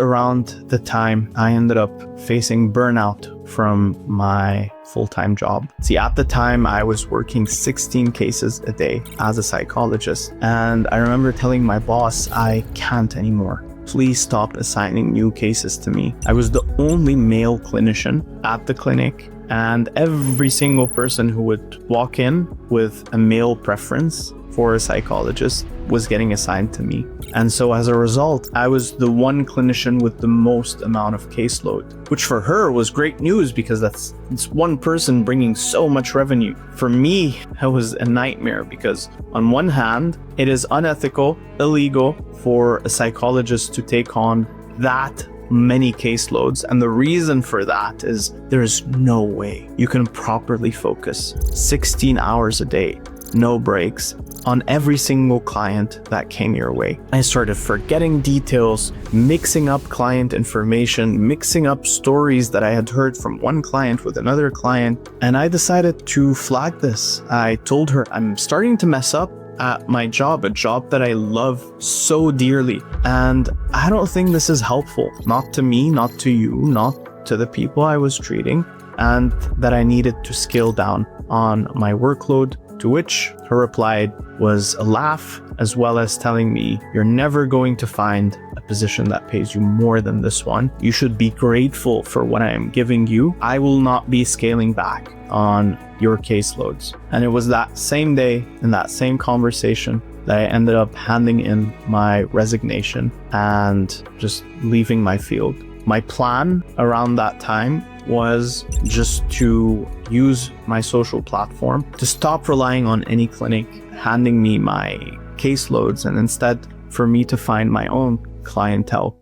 Around the time I ended up facing burnout from my full-time job. See, at the time I was working 16 cases a day as a psychologist, and I remember telling my boss, I can't anymore. Please stop assigning new cases to me. I was the only male clinician at the clinic, and every single person who would walk in with a male preference for a psychologist was getting assigned to me. And so as a result, I was the one clinician with the most amount of caseload, which for her was great news because it's one person bringing so much revenue. For me, it was a nightmare because on one hand, it is unethical, illegal for a psychologist to take on that many caseloads. And the reason for that is there is no way you can properly focus 16 hours a day, no breaks, on every single client that came your way. I started forgetting details, mixing up client information, mixing up stories that I had heard from one client with another client, and I decided to flag this. I told her I'm starting to mess up at my job, a job that I love so dearly, and I don't think this is helpful, not to me, not to you, not to the people I was treating, and that I needed to scale down on my workload. To which her reply was a laugh, as well as telling me, you're never going to find a position that pays you more than this one. You should be grateful for what I am giving you. I will not be scaling back on your caseloads. And it was that same day, in that same conversation, that I ended up handing in my resignation and just leaving my field. My plan around that time was just to use my social platform to stop relying on any clinic handing me my caseloads, and instead for me to find my own clientele.